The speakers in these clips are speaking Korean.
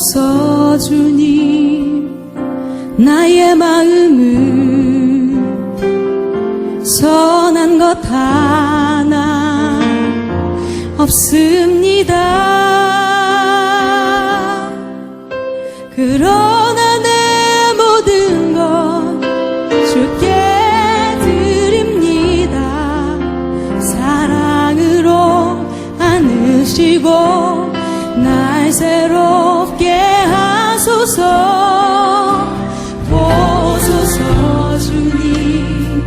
하소서 주님. 나의 마음은 선한 것 하나 없습니다. 그러나 내 모든 것 주께 드립니다. 사랑으로 안으시고 날 새롭게 하소서. 보소서 주님.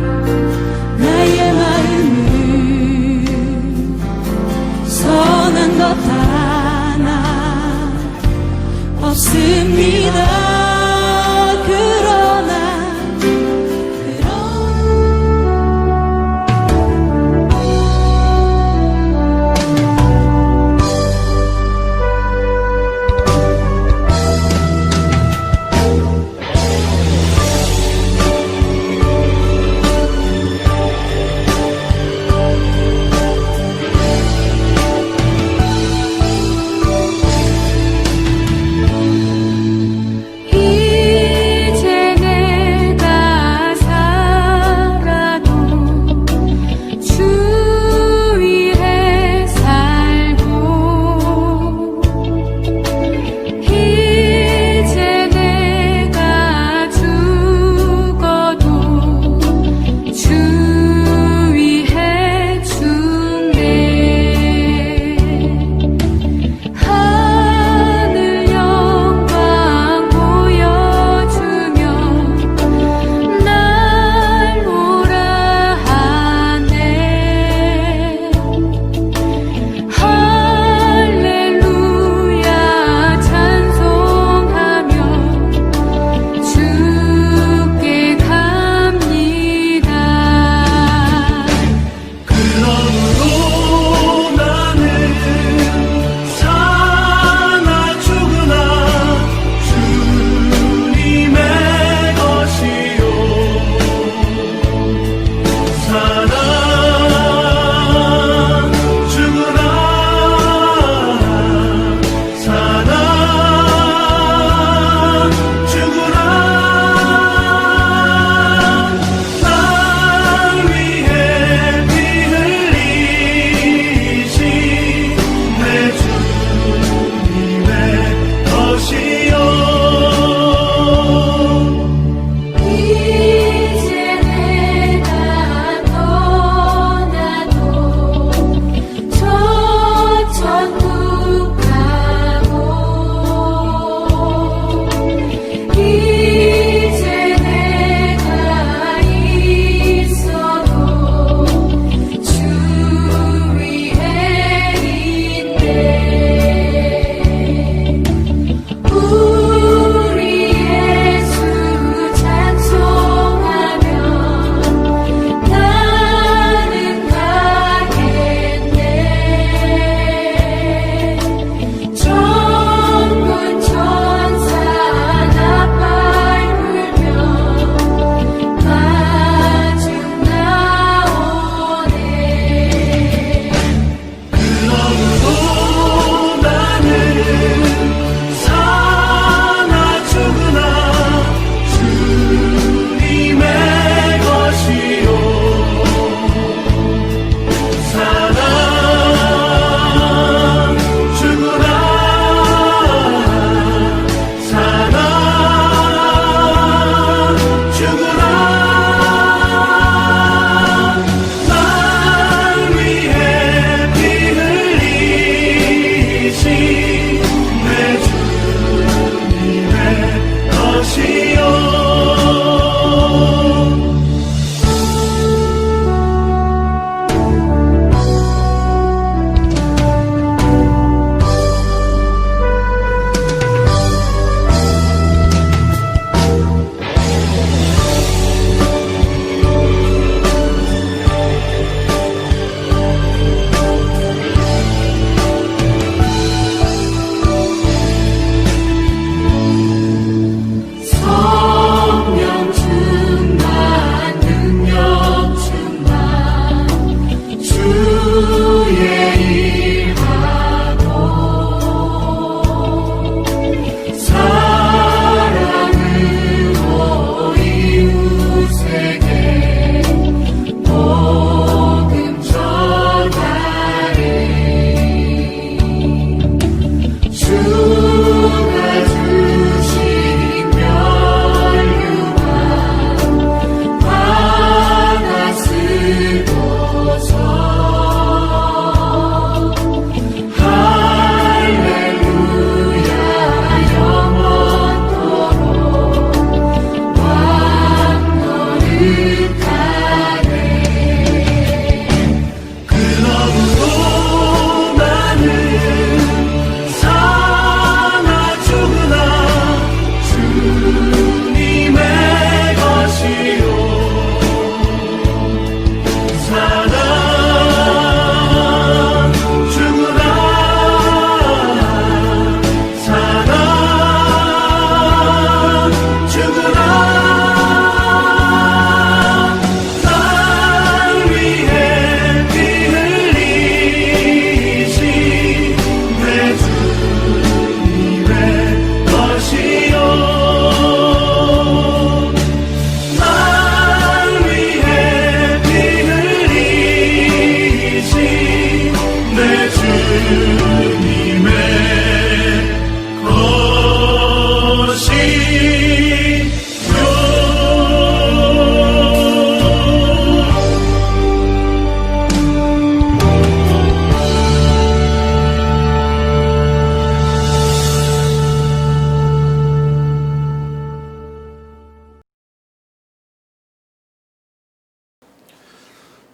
나의 마음은 선한 것 하나 없습니다.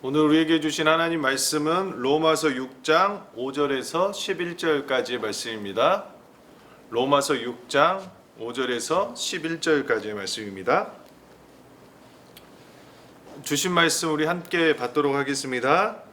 오늘 우리에게 주신 하나님 말씀은 로마서 6장 5절에서 11절까지의 말씀입니다. 로마서 6장 5절에서 11절까지의 말씀입니다. 주신 말씀 우리 함께 받도록 하겠습니다.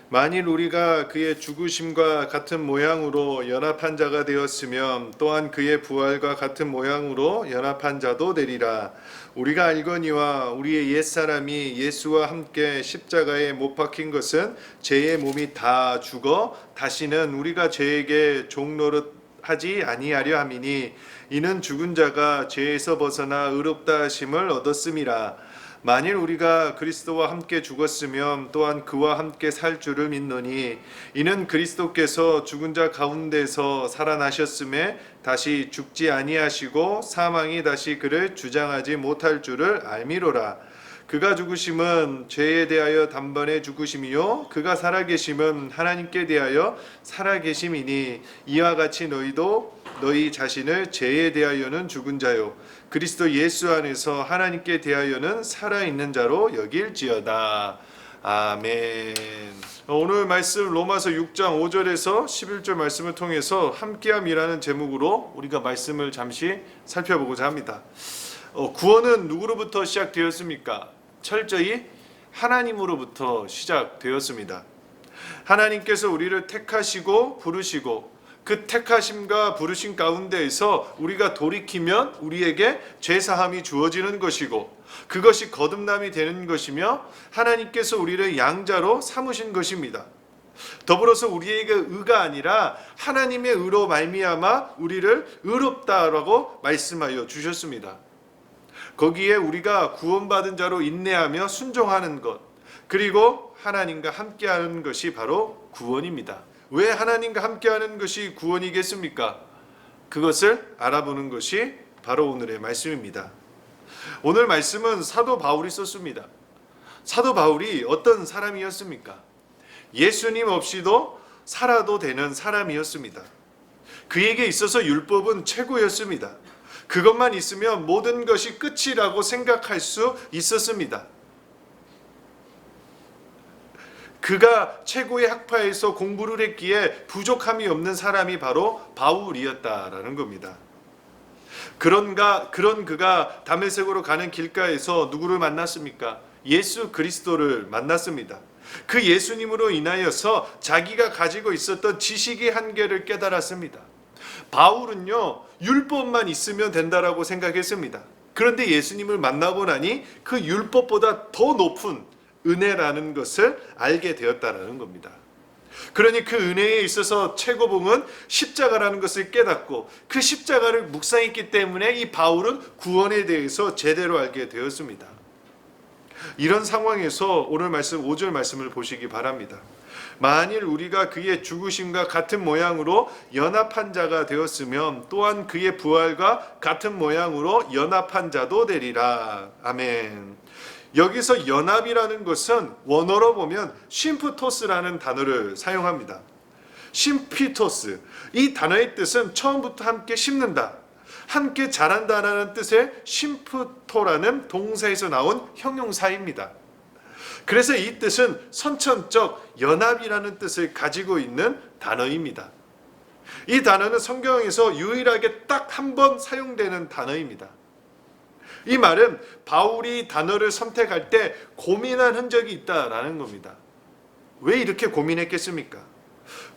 만일 우리가 그의 죽으심과 같은 모양으로 연합한 자가 되었으면 또한 그의 부활과 같은 모양으로 연합한 자도 되리라. 우리가 알거니와 우리의 옛사람이 예수와 함께 십자가에 못 박힌 것은 죄의 몸이 다 죽어 다시는 우리가 죄에게 종노릇 하지 아니하려 함이니 이는 죽은 자가 죄에서 벗어나 의롭다 하심을 얻었음이라. 만일 우리가 그리스도와 함께 죽었으면 또한 그와 함께 살 줄을 믿노니 이는 그리스도께서 죽은 자 가운데서 살아나셨음에 다시 죽지 아니하시고 사망이 다시 그를 주장하지 못할 줄을 알미로라. 그가 죽으심은 죄에 대하여 단번에 죽으심이요 그가 살아계심은 하나님께 대하여 살아계심이니 이와 같이 너희도 너희 자신을 죄에 대하여는 죽은 자요 그리스도 예수 안에서 하나님께 대하여는 살아있는 자로 여길지어다. 아멘. 오늘 말씀 로마서 6장 5절에서 11절 말씀을 통해서 함께함이라는 제목으로 우리가 말씀을 잠시 살펴보고자 합니다. 구원은 누구로부터 시작되었습니까? 철저히 하나님으로부터 시작되었습니다. 하나님께서 우리를 택하시고 부르시고 그 택하심과 부르심 가운데에서 우리가 돌이키면 우리에게 죄사함이 주어지는 것이고 그것이 거듭남이 되는 것이며 하나님께서 우리를 양자로 삼으신 것입니다. 더불어서 우리에게 의가 아니라 하나님의 의로 말미암아 우리를 의롭다라고 말씀하여 주셨습니다. 거기에 우리가 구원받은 자로 인내하며 순종하는 것 그리고 하나님과 함께하는 것이 바로 구원입니다. 왜 하나님과 함께하는 것이 구원이겠습니까? 그것을 알아보는 것이 바로 오늘의 말씀입니다. 오늘 말씀은 사도 바울이 썼습니다. 사도 바울이 어떤 사람이었습니까? 예수님 없이도 살아도 되는 사람이었습니다. 그에게 있어서 율법은 최고였습니다. 그것만 있으면 모든 것이 끝이라고 생각할 수 있었습니다. 그가 최고의 학파에서 공부를 했기에 부족함이 없는 사람이 바로 바울이었다라는 겁니다. 그런 그가 다메섹으로 가는 길가에서 누구를 만났습니까? 예수 그리스도를 만났습니다. 그 예수님으로 인하여서 자기가 가지고 있었던 지식의 한계를 깨달았습니다. 바울은요, 율법만 있으면 된다라고 생각했습니다. 그런데 예수님을 만나고 나니 그 율법보다 더 높은 은혜라는 것을 알게 되었다라는 겁니다. 그러니 그 은혜에 있어서 최고봉은 십자가라는 것을 깨닫고 그 십자가를 묵상했기 때문에 이 바울은 구원에 대해서 제대로 알게 되었습니다. 이런 상황에서 오늘 말씀 5절 말씀을 보시기 바랍니다. 만일 우리가 그의 죽으심과 같은 모양으로 연합한 자가 되었으면 또한 그의 부활과 같은 모양으로 연합한 자도 되리라. 아멘. 여기서 연합이라는 것은 원어로 보면 심프토스라는 단어를 사용합니다. 심피토스, 이 단어의 뜻은 처음부터 함께 심는다, 함께 자란다라는 뜻의 심프토라는 동사에서 나온 형용사입니다. 그래서 이 뜻은 선천적 연합이라는 뜻을 가지고 있는 단어입니다. 이 단어는 성경에서 유일하게 딱 한 번 사용되는 단어입니다. 이 말은 바울이 단어를 선택할 때 고민한 흔적이 있다라는 겁니다. 왜 이렇게 고민했겠습니까?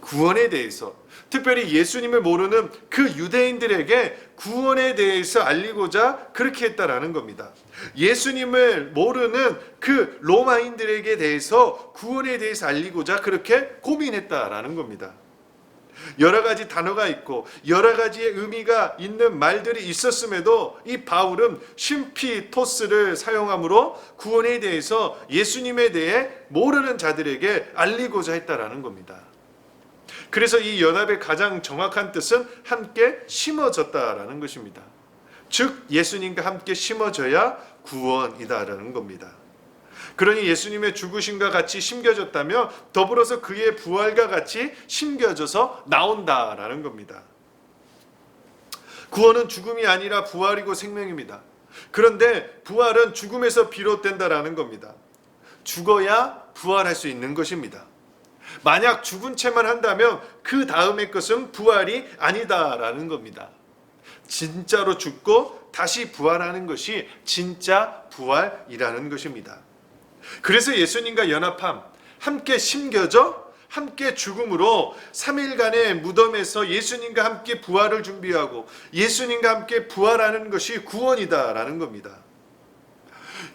구원에 대해서, 특별히 예수님을 모르는 그 유대인들에게 구원에 대해서 알리고자 그렇게 했다라는 겁니다. 예수님을 모르는 그 로마인들에게 대해서 구원에 대해서 알리고자 그렇게 고민했다라는 겁니다. 여러 가지 단어가 있고 여러 가지의 의미가 있는 말들이 있었음에도 이 바울은 심피토스를 사용함으로 구원에 대해서 예수님에 대해 모르는 자들에게 알리고자 했다라는 겁니다. 그래서 이 연합의 가장 정확한 뜻은 함께 심어졌다라는 것입니다. 즉 예수님과 함께 심어져야 구원이다라는 겁니다. 그러니 예수님의 죽으심과 같이 심겨졌다며 더불어서 그의 부활과 같이 심겨져서 나온다라는 겁니다. 구원은 죽음이 아니라 부활이고 생명입니다. 그런데 부활은 죽음에서 비롯된다라는 겁니다. 죽어야 부활할 수 있는 것입니다. 만약 죽은 채만 한다면 그 다음의 것은 부활이 아니다라는 겁니다. 진짜로 죽고 다시 부활하는 것이 진짜 부활이라는 것입니다. 그래서 예수님과 연합함, 함께 심겨져 함께 죽음으로 3일간의 무덤에서 예수님과 함께 부활을 준비하고 예수님과 함께 부활하는 것이 구원이다라는 겁니다.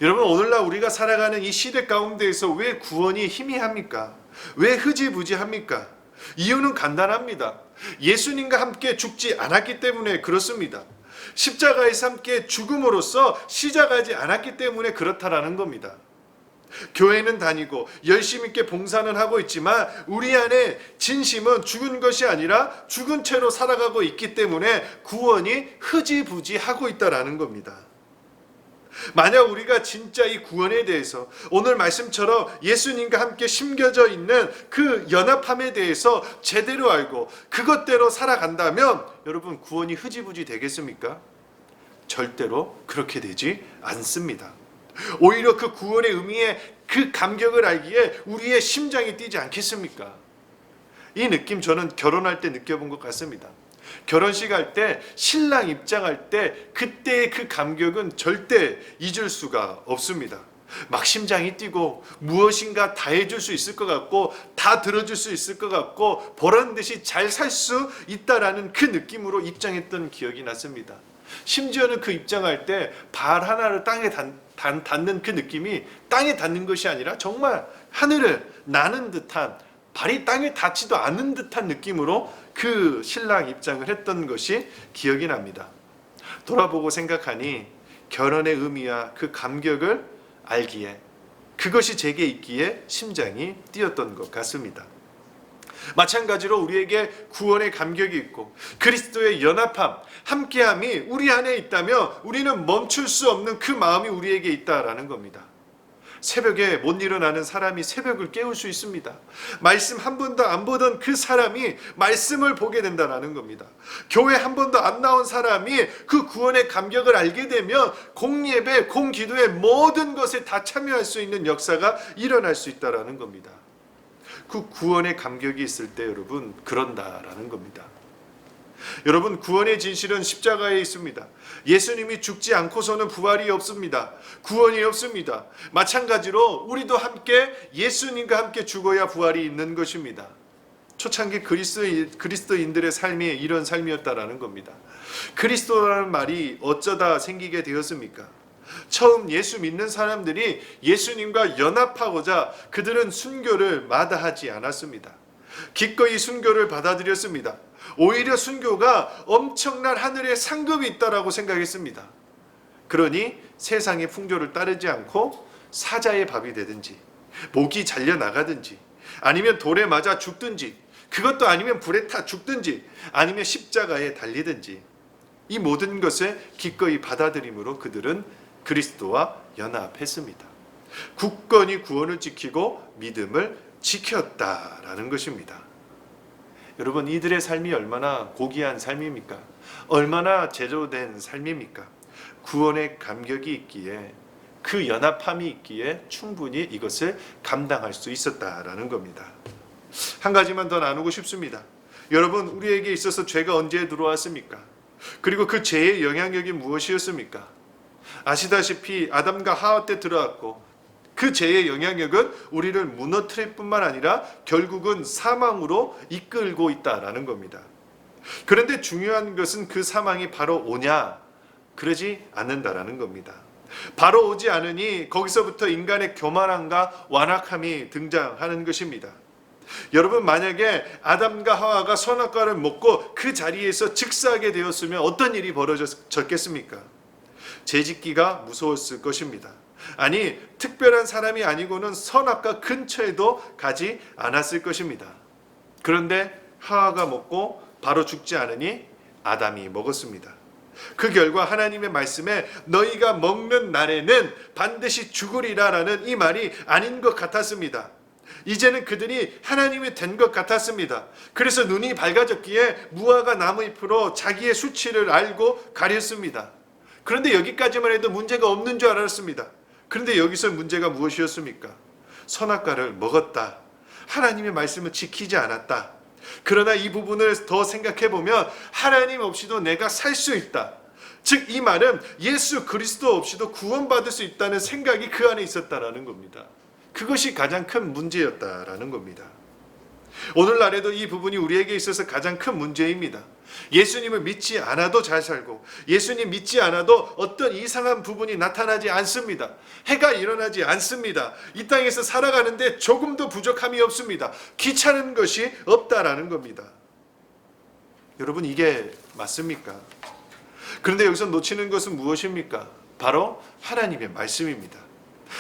여러분, 오늘날 우리가 살아가는 이 시대 가운데에서 왜 구원이 희미합니까? 왜 흐지부지합니까? 이유는 간단합니다. 예수님과 함께 죽지 않았기 때문에 그렇습니다. 십자가에서 함께 죽음으로써 시작하지 않았기 때문에 그렇다라는 겁니다. 교회는 다니고 열심히 있게 봉사는 하고 있지만 우리 안에 진심은 죽은 것이 아니라 죽은 채로 살아가고 있기 때문에 구원이 흐지부지하고 있다라는 겁니다. 만약 우리가 진짜 이 구원에 대해서 오늘 말씀처럼 예수님과 함께 심겨져 있는 그 연합함에 대해서 제대로 알고 그것대로 살아간다면 여러분, 구원이 흐지부지 되겠습니까? 절대로 그렇게 되지 않습니다. 오히려 그 구원의 의미에 그 감격을 알기에 우리의 심장이 뛰지 않겠습니까? 이 느낌 저는 결혼할 때 느껴본 것 같습니다. 결혼식 할 때 신랑 입장할 때 그때의 그 감격은 절대 잊을 수가 없습니다. 막 심장이 뛰고 무엇인가 다 해줄 수 있을 것 같고 다 들어줄 수 있을 것 같고 보란 듯이 잘 살 수 있다라는 그 느낌으로 입장했던 기억이 났습니다. 심지어는 그 입장할 때 발 하나를 땅에 닿는 그 느낌이 땅에 닿는 것이 아니라 정말 하늘을 나는 듯한, 발이 땅에 닿지도 않는 듯한 느낌으로 그 신랑 입장을 했던 것이 기억이 납니다. 돌아보고 생각하니 결혼의 의미와 그 감격을 알기에 그것이 제게 있기에 심장이 뛰었던 것 같습니다. 마찬가지로 우리에게 구원의 감격이 있고 그리스도의 연합함, 함께함이 우리 안에 있다면 우리는 멈출 수 없는 그 마음이 우리에게 있다라는 겁니다. 새벽에 못 일어나는 사람이 새벽을 깨울 수 있습니다. 말씀 한 번도 안 보던 그 사람이 말씀을 보게 된다는 겁니다. 교회 한 번도 안 나온 사람이 그 구원의 감격을 알게 되면 공예배, 공기도의 모든 것에 다 참여할 수 있는 역사가 일어날 수 있다는 겁니다. 그 구원의 감격이 있을 때 여러분, 그런다라는 겁니다. 여러분, 구원의 진실은 십자가에 있습니다. 예수님이 죽지 않고서는 부활이 없습니다. 구원이 없습니다. 마찬가지로 우리도 함께 예수님과 함께 죽어야 부활이 있는 것입니다. 초창기 그리스도인들의 삶이 이런 삶이었다라는 겁니다. 그리스도라는 말이 어쩌다 생기게 되었습니까? 처음 예수 믿는 사람들이 예수님과 연합하고자 그들은 순교를 마다하지 않았습니다. 기꺼이 순교를 받아들였습니다. 오히려 순교가 엄청난 하늘의 상급이 있다라고 생각했습니다. 그러니 세상의 풍조를 따르지 않고 사자의 밥이 되든지 목이 잘려나가든지 아니면 돌에 맞아 죽든지 그것도 아니면 불에 타 죽든지 아니면 십자가에 달리든지 이 모든 것을 기꺼이 받아들임으로 그들은 그리스도와 연합했습니다. 굳건히 구원을 지키고 믿음을 지켰다라는 것입니다. 여러분, 이들의 삶이 얼마나 고귀한 삶입니까? 얼마나 제조된 삶입니까? 구원의 감격이 있기에 그 연합함이 있기에 충분히 이것을 감당할 수 있었다라는 겁니다. 한 가지만 더 나누고 싶습니다. 여러분, 우리에게 있어서 죄가 언제 들어왔습니까? 그리고 그 죄의 영향력이 무엇이었습니까? 아시다시피 아담과 하와 때 들어왔고 그 죄의 영향력은 우리를 무너뜨릴 뿐만 아니라 결국은 사망으로 이끌고 있다라는 겁니다. 그런데 중요한 것은 그 사망이 바로 오냐? 그러지 않는다라는 겁니다. 바로 오지 않으니 거기서부터 인간의 교만함과 완악함이 등장하는 것입니다. 여러분, 만약에 아담과 하와가 선악과를 먹고 그 자리에서 즉사하게 되었으면 어떤 일이 벌어졌겠습니까? 죄짓기가 무서웠을 것입니다. 아니, 특별한 사람이 아니고는 선악과 근처에도 가지 않았을 것입니다. 그런데 하와가 먹고 바로 죽지 않으니 아담이 먹었습니다. 그 결과 하나님의 말씀에 너희가 먹는 날에는 반드시 죽으리라라는 이 말이 아닌 것 같았습니다. 이제는 그들이 하나님이 된 것 같았습니다. 그래서 눈이 밝아졌기에 무화과 나무잎으로 자기의 수치를 알고 가렸습니다. 그런데 여기까지만 해도 문제가 없는 줄 알았습니다. 그런데 여기서 문제가 무엇이었습니까? 선악과를 먹었다. 하나님의 말씀을 지키지 않았다. 그러나 이 부분을 더 생각해 보면 하나님 없이도 내가 살 수 있다. 즉 이 말은 예수 그리스도 없이도 구원받을 수 있다는 생각이 그 안에 있었다라는 겁니다. 그것이 가장 큰 문제였다라는 겁니다. 오늘날에도 이 부분이 우리에게 있어서 가장 큰 문제입니다. 예수님을 믿지 않아도 잘 살고 예수님 믿지 않아도 어떤 이상한 부분이 나타나지 않습니다. 해가 일어나지 않습니다. 이 땅에서 살아가는데 조금도 부족함이 없습니다. 귀찮은 것이 없다라는 겁니다. 여러분 이게 맞습니까? 그런데 여기서 놓치는 것은 무엇입니까? 바로 하나님의 말씀입니다.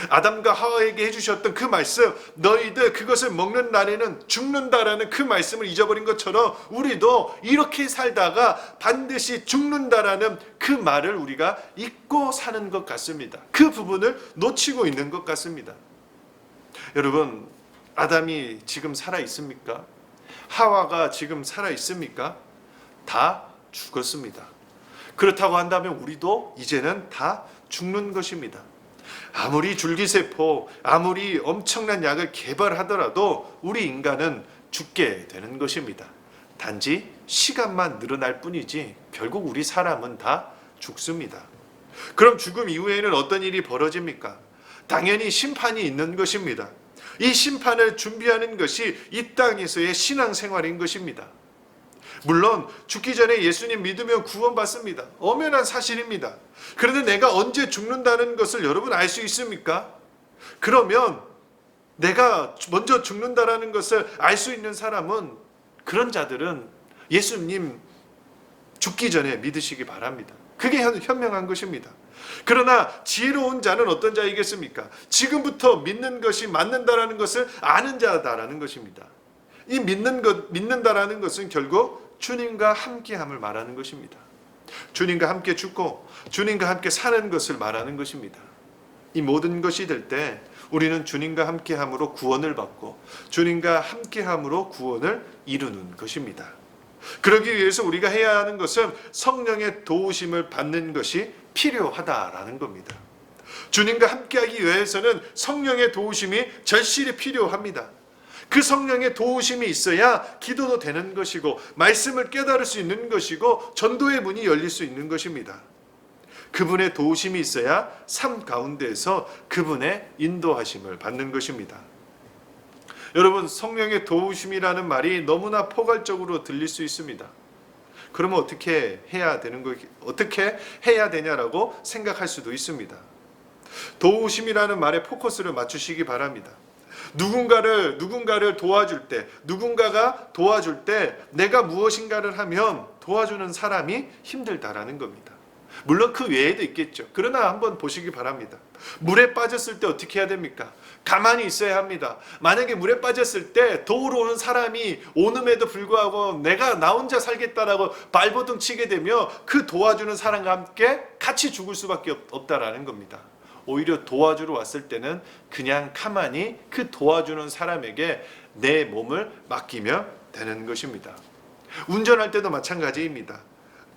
아담과 하와에게 해주셨던 그 말씀, 너희들 그것을 먹는 날에는 죽는다라는 그 말씀을 잊어버린 것처럼 우리도 이렇게 살다가 반드시 죽는다라는 그 말을 우리가 잊고 사는 것 같습니다. 그 부분을 놓치고 있는 것 같습니다. 여러분, 아담이 지금 살아 있습니까? 하와가 지금 살아 있습니까? 다 죽었습니다. 그렇다고 한다면 우리도 이제는 다 죽는 것입니다. 아무리 줄기세포, 아무리 엄청난 약을 개발하더라도 우리 인간은 죽게 되는 것입니다. 단지 시간만 늘어날 뿐이지 결국 우리 사람은 다 죽습니다. 그럼 죽음 이후에는 어떤 일이 벌어집니까? 당연히 심판이 있는 것입니다. 이 심판을 준비하는 것이 이 땅에서의 신앙생활인 것입니다. 물론 죽기 전에 예수님 믿으면 구원받습니다. 엄연한 사실입니다. 그런데 내가 언제 죽는다는 것을 여러분 알 수 있습니까? 그러면 내가 먼저 죽는다라는 것을 알 수 있는 사람은, 그런 자들은 예수님 죽기 전에 믿으시기 바랍니다. 그게 현명한 것입니다. 그러나 지혜로운 자는 어떤 자이겠습니까? 지금부터 믿는 것이 맞는다라는 것을 아는 자다라는 것입니다. 이 믿는다라는 것은 결국 주님과 함께함을 말하는 것입니다. 주님과 함께 죽고 주님과 함께 사는 것을 말하는 것입니다. 이 모든 것이 될 때 우리는 주님과 함께함으로 구원을 받고 주님과 함께함으로 구원을 이루는 것입니다. 그러기 위해서 우리가 해야 하는 것은 성령의 도우심을 받는 것이 필요하다라는 겁니다. 주님과 함께하기 위해서는 성령의 도우심이 절실히 필요합니다. 그 성령의 도우심이 있어야 기도도 되는 것이고 말씀을 깨달을 수 있는 것이고 전도의 문이 열릴 수 있는 것입니다. 그분의 도우심이 있어야 삶 가운데에서 그분의 인도하심을 받는 것입니다. 여러분, 성령의 도우심이라는 말이 너무나 포괄적으로 들릴 수 있습니다. 그러면 어떻게 해야 되냐라고 생각할 수도 있습니다. 도우심이라는 말에 포커스를 맞추시기 바랍니다. 누군가를 도와줄 때, 누군가가 도와줄 때 내가 무엇인가를 하면 도와주는 사람이 힘들다라는 겁니다. 물론 그 외에도 있겠죠. 그러나 한번 보시기 바랍니다. 물에 빠졌을 때 어떻게 해야 됩니까? 가만히 있어야 합니다. 만약에 물에 빠졌을 때 도우러 오는 사람이 오는에도 불구하고 내가 나 혼자 살겠다라고 발버둥 치게 되면 그 도와주는 사람과 함께 같이 죽을 수밖에 없다라는 겁니다. 오히려 도와주러 왔을 때는 그냥 가만히 그 도와주는 사람에게 내 몸을 맡기면 되는 것입니다. 운전할 때도 마찬가지입니다.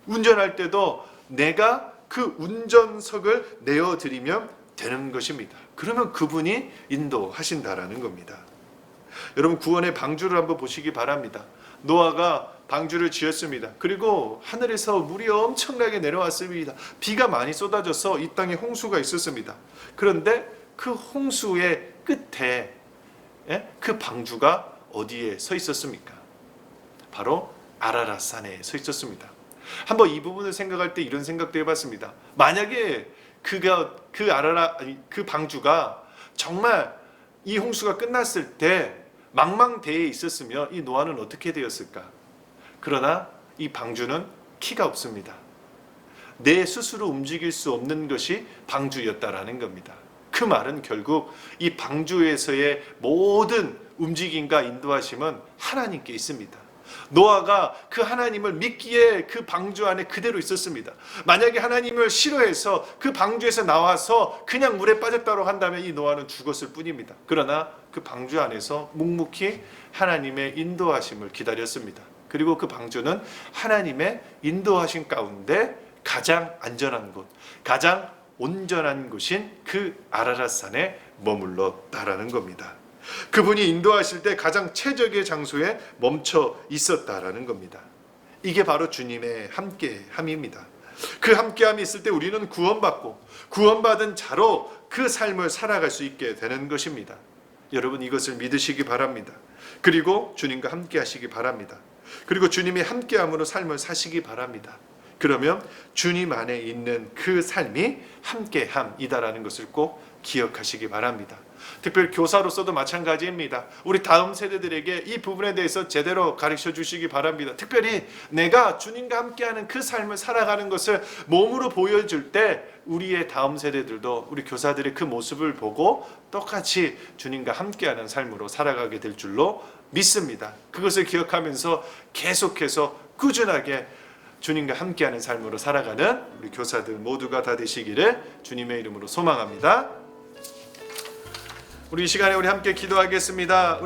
운전할 때도 내가 그 운전석을 내어드리면 되는 것입니다. 그러면 그분이 인도하신다라는 겁니다. 여러분, 구원의 방주를 한번 보시기 바랍니다. 노아가 방주를 지었습니다. 그리고 하늘에서 물이 엄청나게 내려왔습니다. 비가 많이 쏟아져서 이 땅에 홍수가 있었습니다. 그런데 그 홍수의 끝에 그 방주가 어디에 서 있었습니까? 바로 아라랏산에 서 있었습니다. 한번 이 부분을 생각할 때 이런 생각도 해봤습니다. 만약에 그 방주가 정말 이 홍수가 끝났을 때 망망대해에 있었으면 이 노아는 어떻게 되었을까? 그러나 이 방주는 키가 없습니다. 내 스스로 움직일 수 없는 것이 방주였다라는 겁니다. 그 말은 결국 이 방주에서의 모든 움직임과 인도하심은 하나님께 있습니다. 노아가 그 하나님을 믿기에 그 방주 안에 그대로 있었습니다. 만약에 하나님을 싫어해서 그 방주에서 나와서 그냥 물에 빠졌다고 한다면 이 노아는 죽었을 뿐입니다. 그러나 그 방주 안에서 묵묵히 하나님의 인도하심을 기다렸습니다. 그리고 그 방주는 하나님의 인도하심 가운데 가장 안전한 곳, 가장 온전한 곳인 그 아라랏산에 머물렀다라는 겁니다. 그분이 인도하실 때 가장 최적의 장소에 멈춰 있었다라는 겁니다. 이게 바로 주님의 함께함입니다. 그 함께함이 있을 때 우리는 구원받고 구원받은 자로 그 삶을 살아갈 수 있게 되는 것입니다. 여러분 이것을 믿으시기 바랍니다. 그리고 주님과 함께 하시기 바랍니다. 그리고 주님의 함께함으로 삶을 사시기 바랍니다. 그러면 주님 안에 있는 그 삶이 함께함이다라는 것을 꼭 기억하시기 바랍니다. 특별히 교사로서도 마찬가지입니다. 우리 다음 세대들에게 이 부분에 대해서 제대로 가르쳐 주시기 바랍니다. 특별히 내가 주님과 함께하는 그 삶을 살아가는 것을 몸으로 보여줄 때 우리의 다음 세대들도 우리 교사들의 그 모습을 보고 똑같이 주님과 함께하는 삶으로 살아가게 될 줄로 믿습니다. 그것을 기억하면서 계속해서 꾸준하게 주님과 함께하는 삶으로 살아가는 우리 교사들 모두가 다 되시기를 주님의 이름으로 소망합니다. 우리 이 시간에 우리 함께 기도하겠습니다.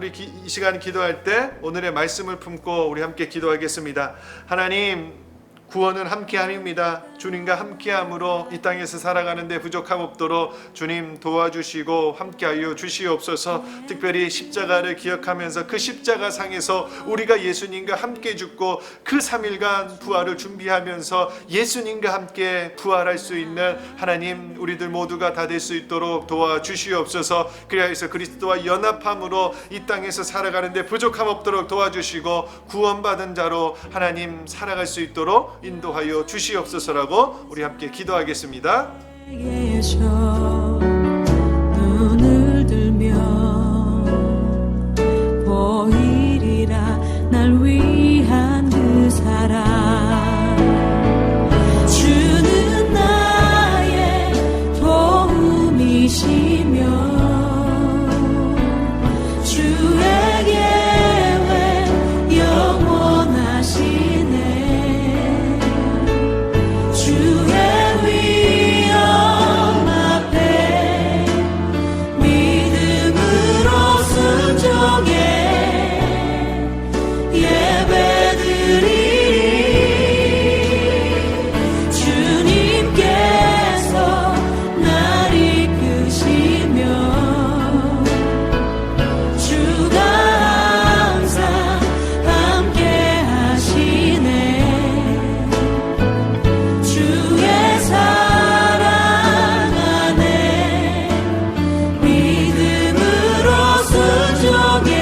이 시간 기도할 때 오늘의 말씀을 품고 우리 함께 기도하겠습니다. 하나님, 구원은 함께함입니다. 주님과 함께함으로 이 땅에서 살아가는데 부족함 없도록 주님 도와주시고 함께하여 주시옵소서. 특별히 십자가를 기억하면서 그 십자가 상에서 우리가 예수님과 함께 죽고 그 3일간 부활을 준비하면서 예수님과 함께 부활할 수 있는 하나님, 우리들 모두가 다 될 수 있도록 도와주시옵소서. 그리하여서 그리스도와 연합함으로 이 땅에서 살아가는데 부족함 없도록 도와주시고 구원받은 자로 하나님 살아갈 수 있도록 인도하여 주시옵소서라고 우리 함께 기도하겠습니다. 계셔 눈을 들면 보이리라 날 위한 그 사랑. 주는 나의 도움이시며 주의 계획 영원하시네. 주의 위엄 앞에 믿음으로 순종해 예배드리리. 주님께서 날 이끄시며 주가 항상 함께 하시네. 주의 사랑 안에 믿음으로 순종해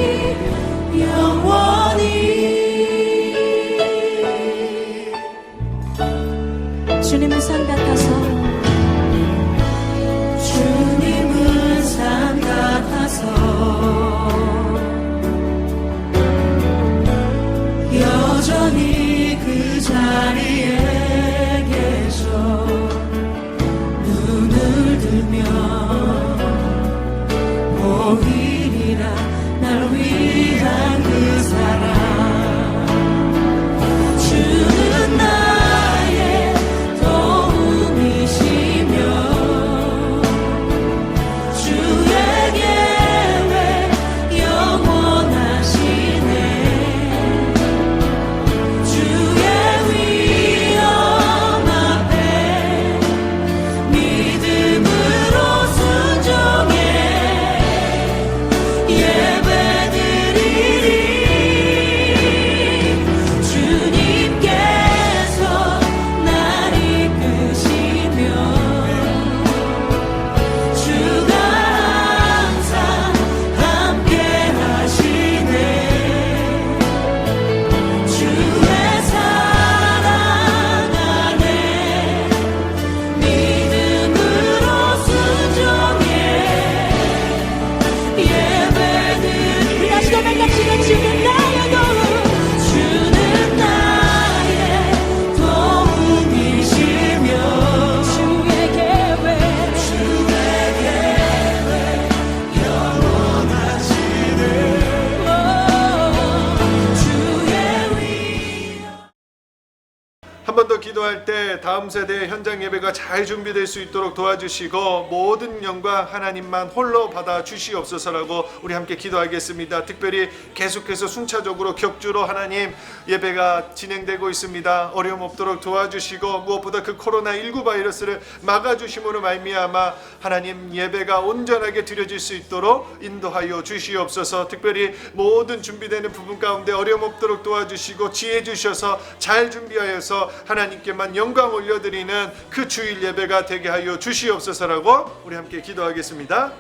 예배드리리 영원히. 주님은 산 같아서 주님은 산 같아서 여전히 그 자리에 계셔 눈을 들면 보이리라 날 위한 그 사랑. 주는 나의 도움이시며 다음 세대의 현장 예배가 잘 준비될 수 있도록 도와주시고 모든 영광 하나님만 홀로 받아 주시옵소서라고 우리 함께 기도하겠습니다. 특별히 계속해서 순차적으로 격주로 하나님 예배가 진행되고 있습니다. 어려움 없도록 도와주시고 무엇보다 그 코로나19 바이러스를 막아주심으로 말미암아 하나님 예배가 온전하게 드려질 수 있도록 인도하여 주시옵소서. 특별히 모든 준비되는 부분 가운데 어려움 없도록 도와주시고 지혜 주셔서 잘 준비하여서 하나님께만 영광 올려드리는 그 주일 예배가 되게 하여 주시옵소서라고 우리 함께 기도하겠습니다.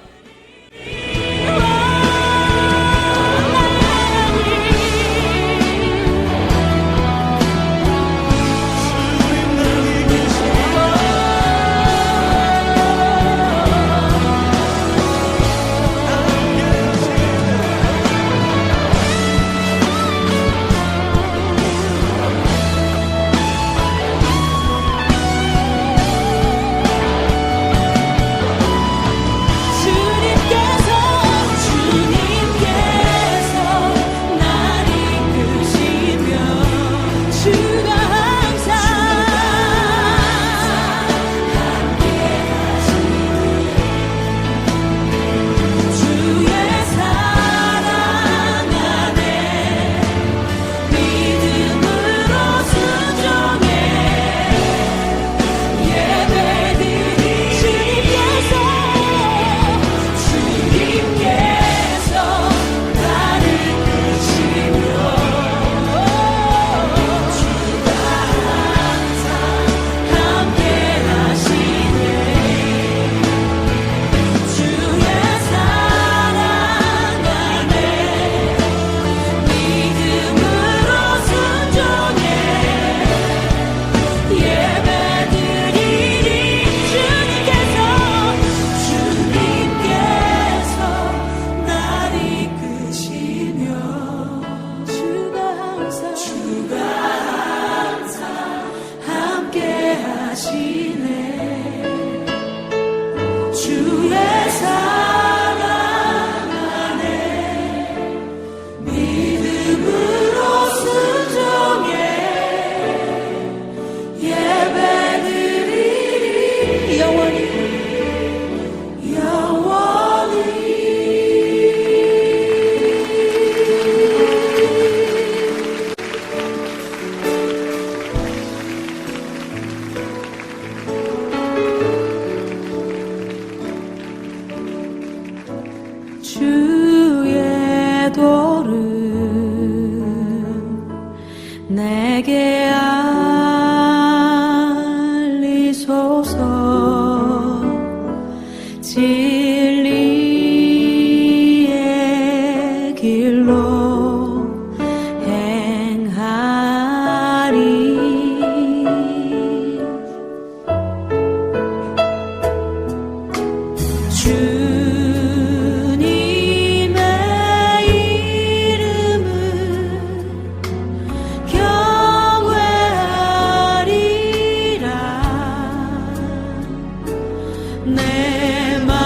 주의 도를 내게 알리소서. 진리의 길로 행하리. 내 마음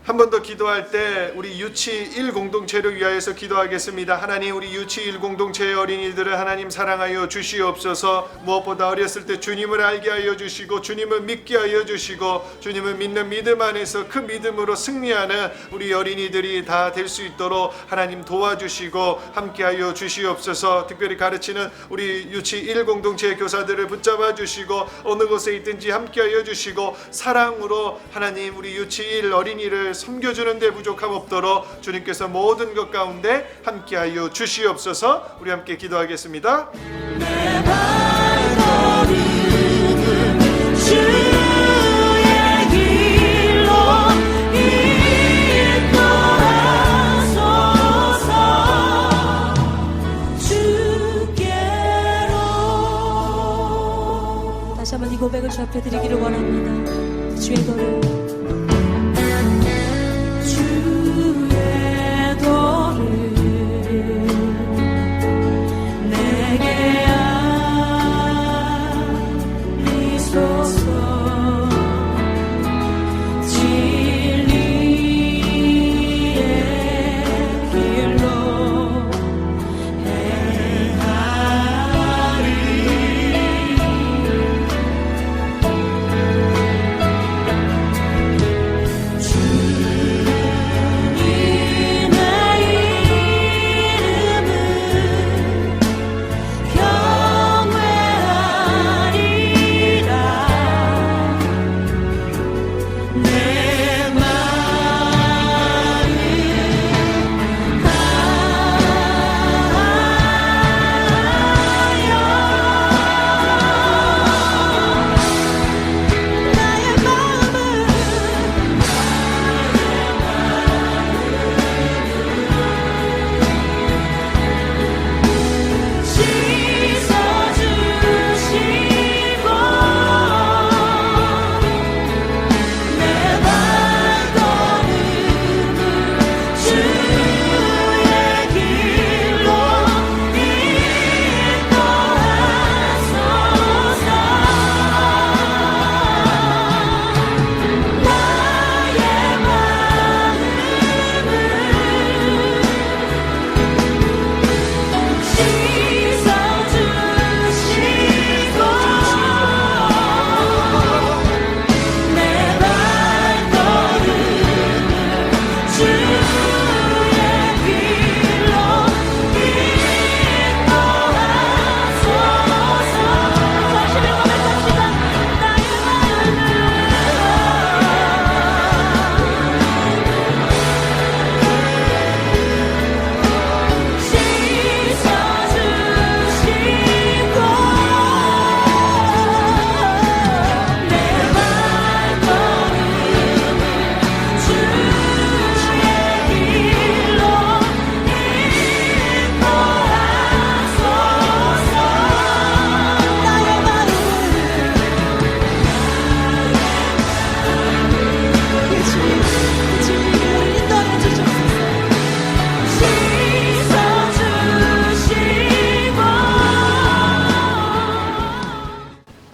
한 번 더 기도할 때 우리 유치 1 공동체를 위하여서 기도하겠습니다. 하나님, 우리 유치 1 공동체의 어린이들을 하나님 사랑하여 주시옵소서. 무엇보다 어렸을 때 주님을 알게 하여 주시고 주님을 믿게 하여 주시고 주님을 믿는 믿음 안에서 그 믿음으로 승리하는 우리 어린이들이 다 될 수 있도록 하나님 도와주시고 함께하여 주시옵소서. 특별히 가르치는 우리 유치 1 공동체의 교사들을 붙잡아 주시고 어느 곳에 있든지 함께하여 주시고 사랑으로 하나님 우리 유치 1 어린이를 섬겨주는 데 부족함 없도록 주님께서 모든 것 가운데 함께하여 주시옵소서. 우리 함께 기도하겠습니다. 내 발걸음은 주의 길로 인도하소서. 주께로. 다시 한번 이 고백을 주 앞에 드리기를 원합니다. 주의 도를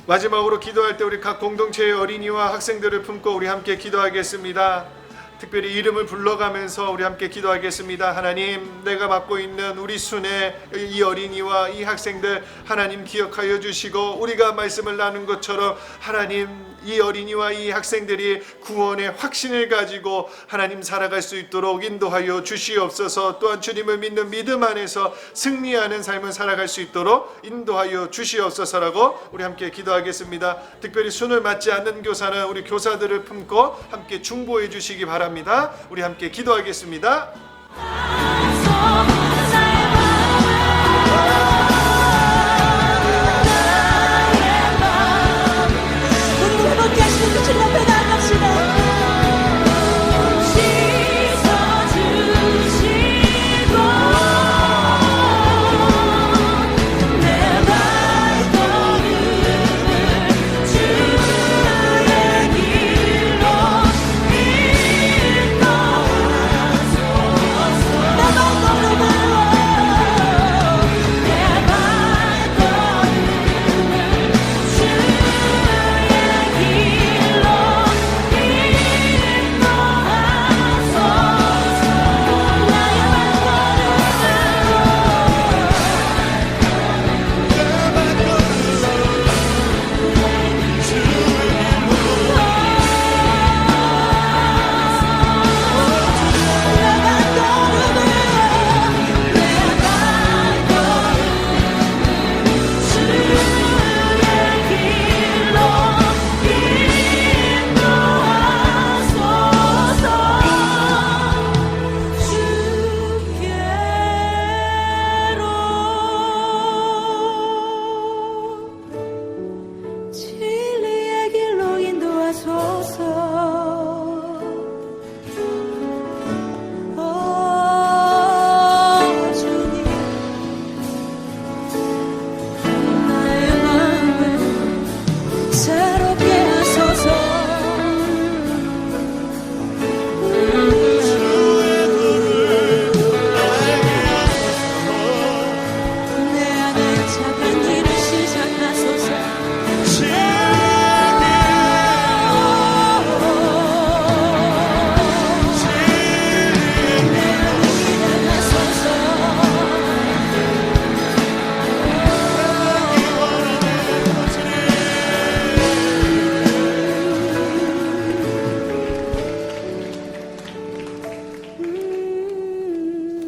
마지막으로 기도할 때 우리 각 공동체의 어린이와 학생들을 품고 우리 함께 기도하겠습니다. 특별히 이름을 불러가면서 우리 함께 기도하겠습니다. 하나님, 내가 맡고 있는 우리 순의 이 어린이와 이 학생들 하나님 기억하여 주시고, 우리가 말씀을 나눈 것처럼 하나님, 이 어린이와 이 학생들이 구원의 확신을 가지고 하나님 살아갈 수 있도록 인도하여 주시옵소서. 또한 주님을 믿는 믿음 안에서 승리하는 삶을 살아갈 수 있도록 인도하여 주시옵소서라고 우리 함께 기도하겠습니다. 특별히 순을 맞지 않는 교사는 우리 교사들을 품고 함께 중보해 주시기 바랍니다. 우리 함께 기도하겠습니다. 주님 앞에 나갑시다.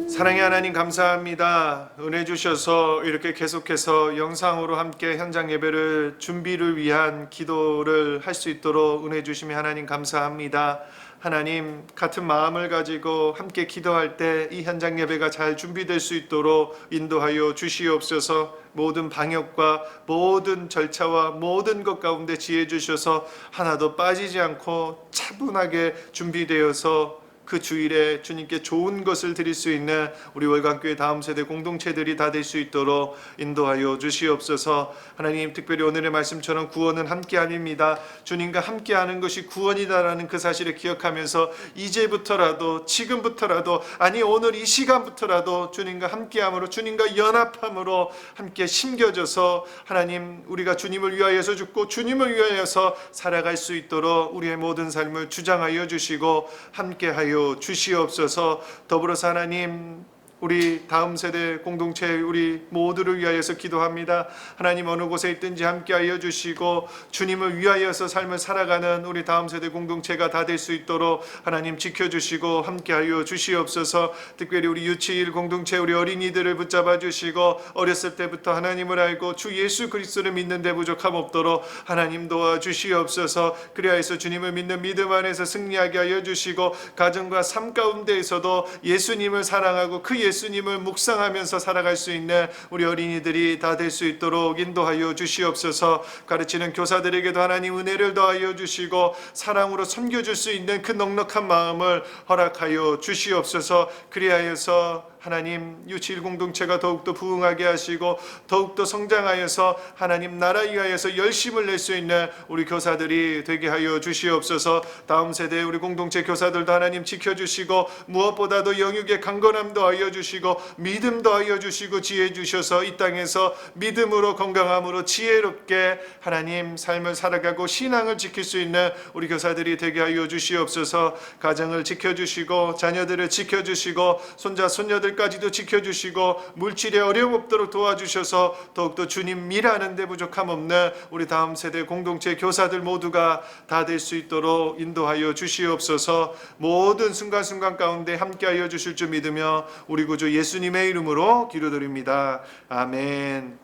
사랑의 하나님, 감사합니다. 은혜 주셔서 이렇게 계속해서 영상으로 함께 현장 예배를 준비를 위한 기도를 할 수 있도록 은혜 주시며 하나님 감사합니다. 하나님, 같은 마음을 가지고 함께 기도할 때 이 현장 예배가 잘 준비될 수 있도록 인도하여 주시옵소서. 모든 방역과 모든 절차와 모든 것 가운데 지혜 주셔서 하나도 빠지지 않고 차분하게 준비되어서 그 주일에 주님께 좋은 것을 드릴 수 있는 우리 월간교회 다음 세대 공동체들이 다 될 수 있도록 인도하여 주시옵소서. 하나님, 특별히 오늘의 말씀처럼 구원은 함께함입니다. 주님과 함께하는 것이 구원이다라는 그 사실을 기억하면서 이제부터라도, 지금부터라도, 아니 오늘 이 시간부터라도 주님과 함께함으로, 주님과 연합함으로 함께 심겨져서 하나님, 우리가 주님을 위하여서 죽고 주님을 위하여서 살아갈 수 있도록 우리의 모든 삶을 주장하여 주시고 함께하여 주시옵소서. 더불어서 하나님, 우리 다음 세대 공동체 우리 모두를 위하여서 기도합니다. 하나님, 어느 곳에 있든지 함께하여 주시고 주님을 위하여서 삶을 살아가는 우리 다음 세대 공동체가 다 될 수 있도록 하나님 지켜주시고 함께하여 주시옵소서. 특별히 우리 유치일 공동체 우리 어린이들을 붙잡아 주시고 어렸을 때부터 하나님을 알고 주 예수 그리스도를 믿는 데 부족함 없도록 하나님 도와주시옵소서. 그리하여서 주님을 믿는 믿음 안에서 승리하게 하여 주시고 가정과 삶 가운데에서도 예수님을 사랑하고 그 예수님을 묵상하면서 살아갈 수 있는 우리 어린이들이 다 될 수 있도록 인도하여 주시옵소서. 가르치는 교사들에게도 하나님 은혜를 더하여 주시고 사랑으로 섬겨줄 수 있는 그 넉넉한 마음을 허락하여 주시옵소서. 그리하여서 하나님 유치일 공동체가 더욱더 부흥하게 하시고 더욱더 성장하여서 하나님 나라 위하여서 열심을 낼 수 있는 우리 교사들이 되게 하여 주시옵소서. 다음 세대 우리 공동체 교사들도 하나님 지켜주시고 무엇보다도 영육의 강건함도 하여 주시고 믿음도 하여 주시고 지혜 주셔서 이 땅에서 믿음으로 건강함으로 지혜롭게 하나님 삶을 살아가고 신앙을 지킬 수 있는 우리 교사들이 되게 하여 주시옵소서. 가정을 지켜주시고 자녀들을 지켜주시고 손자 손녀들까지도 지켜주시고 물질에 어려움 없도록 도와주셔서 더욱더 주님 일하는 데 부족함 없는 우리 다음 세대 공동체 교사들 모두가 다 될 수 있도록 인도하여 주시옵소서. 모든 순간순간 가운데 함께하여 주실 줄 믿으며 우리 구주 예수님의 이름으로 기도드립니다. 아멘.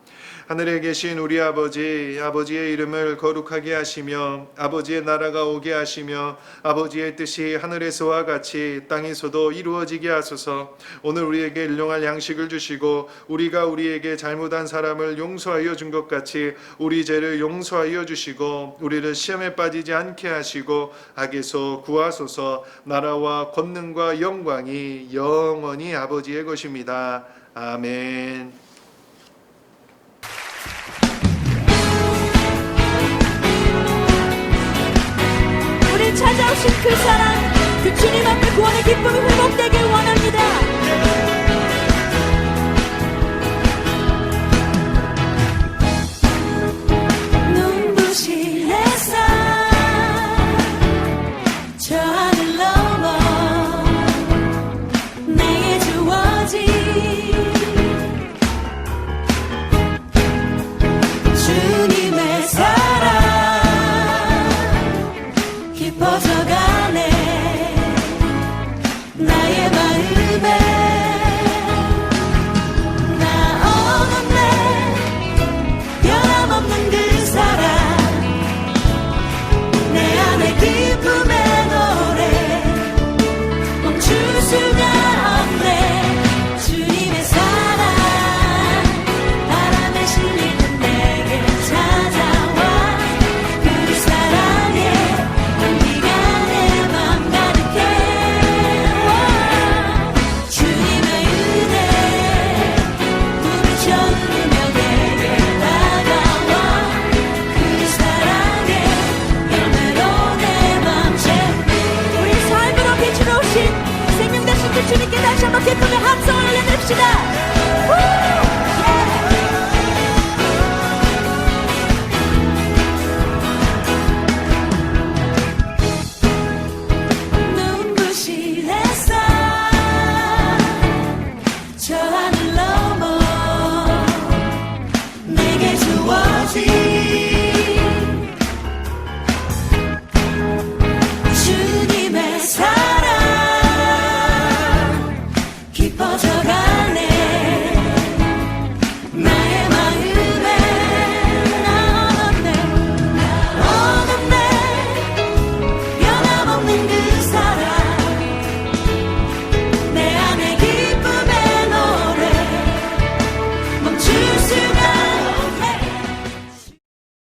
하늘에 계신 우리 아버지, 아버지의 이름을 거룩하게 하시며 아버지의 나라가 오게 하시며 아버지의 뜻이 하늘에서와 같이 땅에서도 이루어지게 하소서. 오늘 우리에게 일용할 양식을 주시고 우리가 우리에게 잘못한 사람을 용서하여 준 것 같이 우리 죄를 용서하여 주시고 우리를 시험에 빠지지 않게 하시고 악에서 구하소서. 나라와 권능과 영광이 영원히 아버지의 것입니다. 아멘.